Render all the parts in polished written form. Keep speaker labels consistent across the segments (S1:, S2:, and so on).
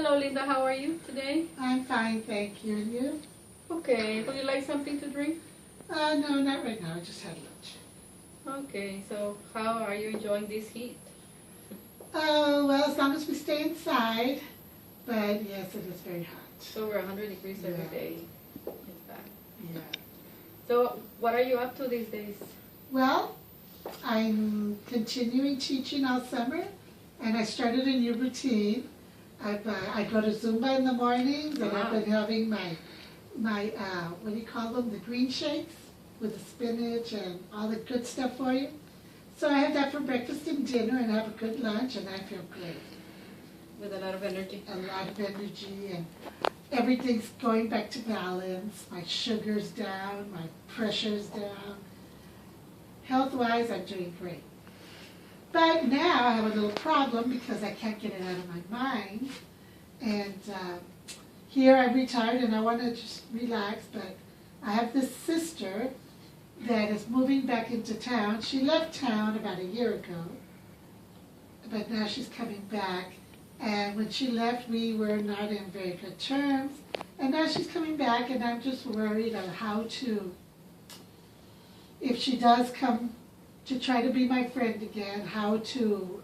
S1: Hello, Linda. How are you today?
S2: I'm fine, thank you. And you?
S1: Okay. Would you like something to drink?
S2: No, not right now. I just had lunch.
S1: Okay. So, how are you enjoying this heat?
S2: Oh, well, as long as we stay inside. But yes, it is very hot.
S1: It's over 100 degrees every
S2: Yeah.
S1: day. It's bad.
S2: Yeah.
S1: So, what are you up to these days?
S2: Well, I'm continuing teaching all summer, and I started a new routine. I go to Zumba in the mornings, and I've
S1: Wow.
S2: been having my what do you call them? The green shakes with the spinach and all the good stuff for you. So I have that for breakfast and dinner, and have a good lunch, and I feel great.
S1: With a lot of energy.
S2: A lot of energy, and everything's going back to balance. My sugar's down, my pressure's down. Health-wise, I'm doing great. But now I have a little problem because I can't get it out of my mind. And here I'm retired and I want to just relax, but I have this sister that is moving back into town. She left town about a year ago, but now she's coming back. And when she left, we were not in very good terms. And now she's coming back, and I'm just worried on how to, if she does come to try to be my friend again, how to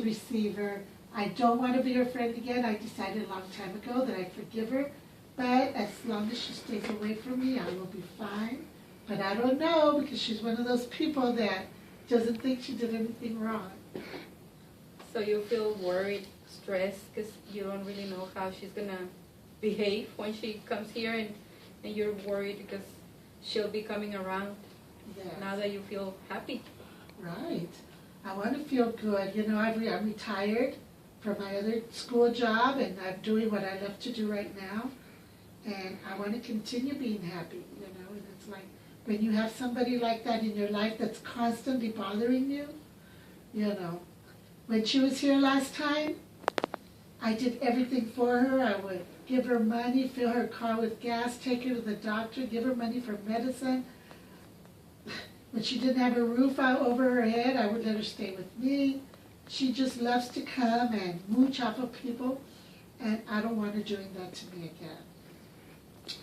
S2: receive her. I don't want to be her friend again. I decided a long time ago that I'd forgive her. But as long as she stays away from me, I will be fine. But I don't know, because she's one of those people that doesn't think she did anything wrong.
S1: So you feel worried, stressed, because you don't really know how she's gonna behave when she comes here, and you're worried because she'll be coming around
S2: Yes.
S1: now that you feel happy.
S2: Right. I want to feel good. You know, I'm retired from my other school job, and I'm doing what I love to do right now. And I want to continue being happy, you know. And it's like when you have somebody like that in your life that's constantly bothering you, you know. When she was here last time, I did everything for her. I would give her money, fill her car with gas, take her to the doctor, give her money for medicine. When she didn't have a roof out over her head, I would let her stay with me. She just loves to come and mooch off of people, and I don't want her doing that to me again.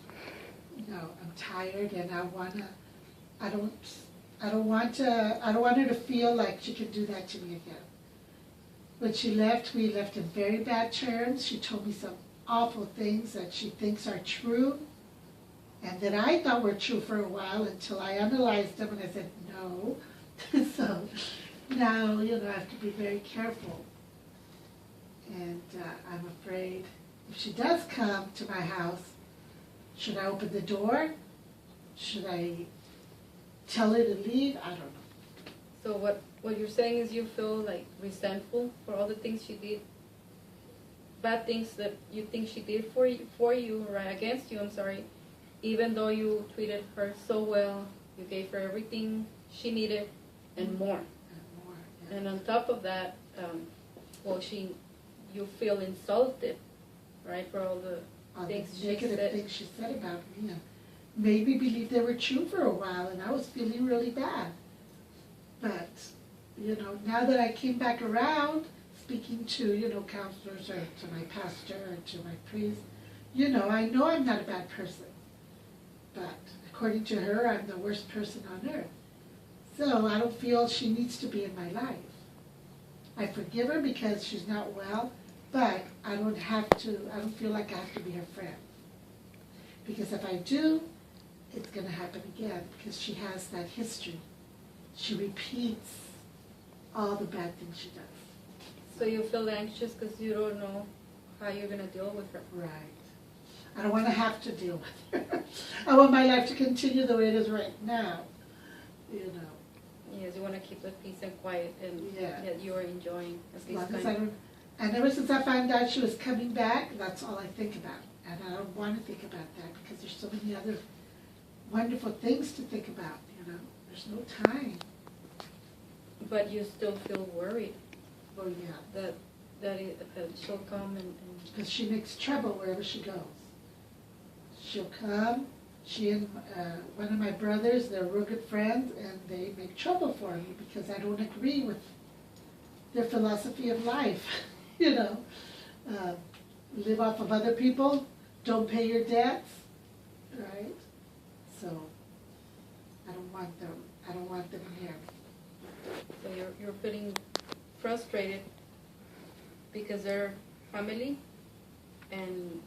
S2: No, I'm tired, and I don't want her to feel like she can do that to me again. When she left, we left in very bad terms. She told me some awful things that she thinks are true, and that I thought were true for a while until I analyzed them, and I said, no. So now, you know, I have to be very careful. And I'm afraid if she does come to my house, should I open the door? Should I tell her to leave? I don't know.
S1: So what you're saying is you feel like resentful for all the things she did, bad things that you think she did for you, right, against you, I'm sorry, even though you treated her so well, you gave her everything she needed and more.
S2: And more, yeah.
S1: And on top of that, you feel insulted, right, for all the
S2: All the
S1: things she
S2: negative
S1: said.
S2: things she said about me, and made me believe they were true for a while, and I was feeling really bad. But, you know, now that I came back around, speaking to, you know, counselors or to my pastor or to my priest, you know I'm not a bad person. But according to her, I'm the worst person on earth. So I don't feel she needs to be in my life. I forgive her because she's not well, but I don't feel like I have to be her friend. Because if I do, it's going to happen again, because she has that history. She repeats all the bad things she does.
S1: So you feel anxious because you don't know how you're going to deal with her.
S2: Right. I don't want to have to deal with her. I want my life to continue the way it is right now, you know.
S1: Yes, you want to keep the peace and quiet, and
S2: Yeah.
S1: that you're enjoying at
S2: As
S1: least
S2: long as
S1: kind.
S2: and ever since I found out she was coming back, that's all I think about. And I don't want to think about that because there's so many other wonderful things to think about, you know. There's no time.
S1: But you still feel worried
S2: Oh, yeah.
S1: that she'll come and
S2: Because she makes trouble wherever she goes. She'll come, she and one of my brothers, they're real good friends, and they make trouble for me because I don't agree with their philosophy of life, you know. live off of other people, don't pay your debts, right? So, I don't want them here.
S1: So you're feeling frustrated because they're family, and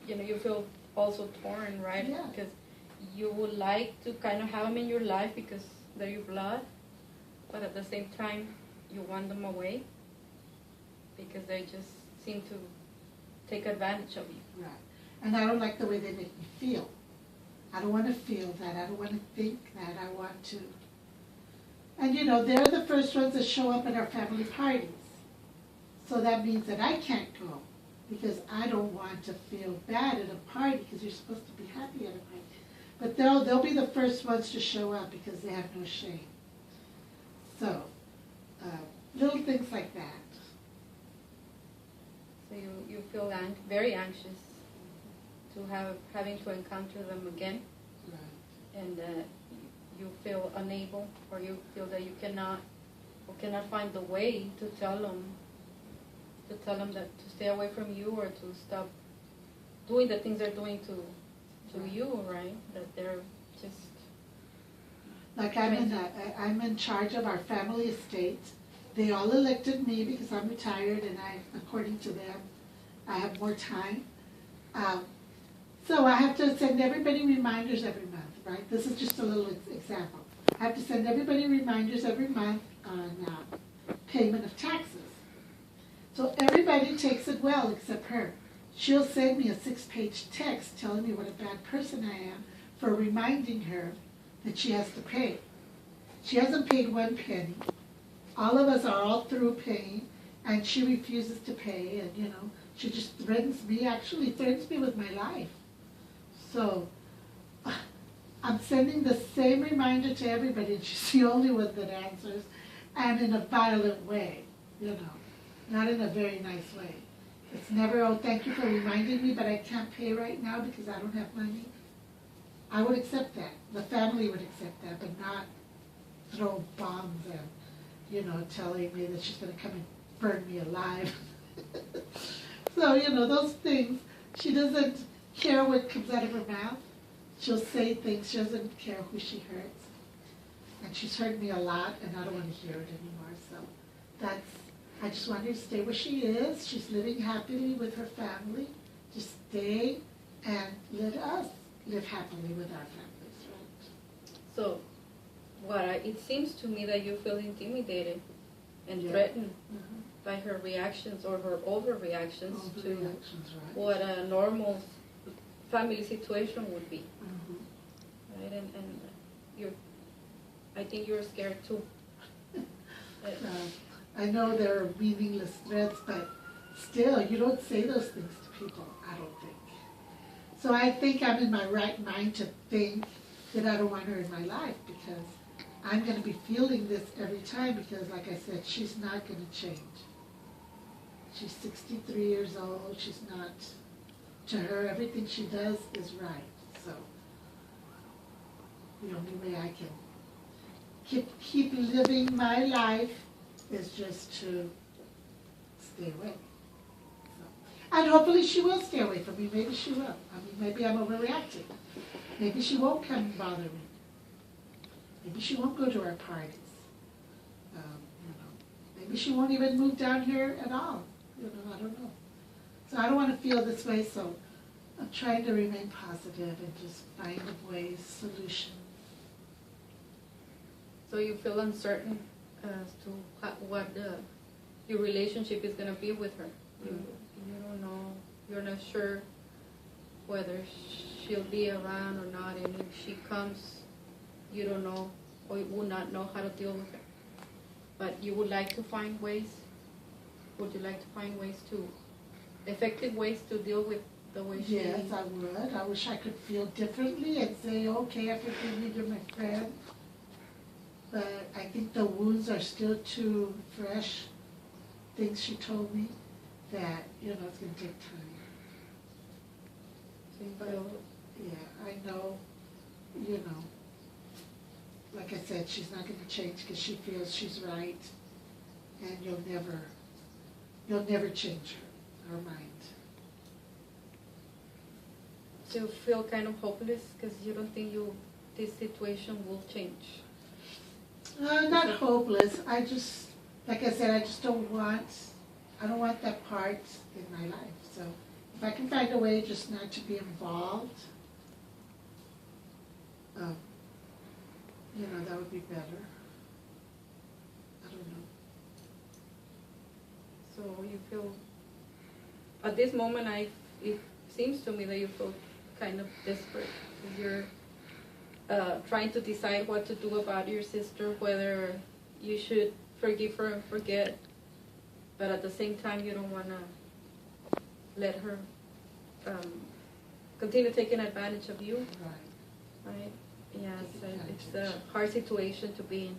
S1: you feel also torn, right?
S2: Yeah.
S1: Because you would like to kind of have them in your life because they're your blood, but at the same time you want them away because they just seem to take advantage of you.
S2: Right. And I don't like the way they make me feel. I don't want to feel that. I don't want to think that. I want to. And they're the first ones that show up at our family parties. So that means that I can't go because I don't want to feel bad at a party because you're supposed to be happy at a party. But they'll be the first ones to show up because they have no shame. So, little things like that.
S1: So you feel very anxious to having to encounter them again,
S2: Right.
S1: and you feel unable, or you feel that you cannot find the way to tell them that to stay away from you or to stop doing the things they're doing to you, right? That they're just
S2: Like I'm in charge of our family estate. They all elected me because I'm retired and according to them, I have more time. So I have to send everybody reminders every month, right? This is just a little example. I have to send everybody reminders every month on payment of taxes. So everybody takes it well except her. She'll send me a 6-page text telling me what a bad person I am for reminding her that she has to pay. She hasn't paid 1 penny. All of us are all through paying, and she refuses to pay, and she just threatens me with my life. So I'm sending the same reminder to everybody, and she's the only one that answers, and in a violent way, not in a very nice way. It's never, oh, thank you for reminding me, but I can't pay right now because I don't have money. I would accept that. The family would accept that, but not throw bombs and, telling me that she's going to come and burn me alive. So, those things, she doesn't care what comes out of her mouth. She'll say things, she doesn't care who she hurts. And she's hurt me a lot, and I don't want to hear it anymore. So I just want her to stay where she is. She's living happily with her family. Just stay and let us live happily with our families, right?
S1: So it seems to me that you feel intimidated and
S2: Yeah.
S1: threatened
S2: Mhm.
S1: by her reactions or her overreactions to
S2: Overreactions, right?
S1: what a normal family situation would be,
S2: Mhm.
S1: right? And I think you're scared too.
S2: I know they're meaningless threats, but still, you don't say those things to people, I don't think. So I think I'm in my right mind to think that I don't want her in my life because I'm going to be feeling this every time because, like I said, she's not going to change. She's 63 years old. She's not, to her, everything she does is right. So the only way I can keep living my life is just to stay away. So, and hopefully she will stay away from me. Maybe she will. I mean, maybe I'm overreacting. Maybe she won't come and bother me. Maybe she won't go to our parties. Maybe she won't even move down here at all. I don't know. So I don't want to feel this way, so I'm trying to remain positive and just find ways, solutions.
S1: So you feel uncertain as to what your relationship is going to be with her. You don't know. You're not sure whether she'll be around or not, and if she comes, you don't know or you would not know how to deal with her. But you would like to find ways. Would you like to find effective ways to deal with the way she?
S2: Yes, I would. I wish I could feel differently and say, okay, I forgive you, you're my friend. But I think the wounds are still too fresh, things she told me, that, it's going to take time. But, yeah, I know, like I said, she's not going to change because she feels she's right, and you'll never you'll never change her mind.
S1: So you feel kind of hopeless because you don't think this situation will change.
S2: Not hopeless. I just, like I said, I don't want that part in my life. So if I can find a way just not to be involved, that would be better. I don't know.
S1: So you feel, at this moment, it seems to me that you feel kind of desperate. You're trying to decide what to do about your sister, whether you should forgive her and forget, but at the same time you don't want to let her continue taking advantage of you.
S2: Right.
S1: Right? Yeah,
S2: Taking
S1: it's a
S2: advantage.
S1: hard situation to be in.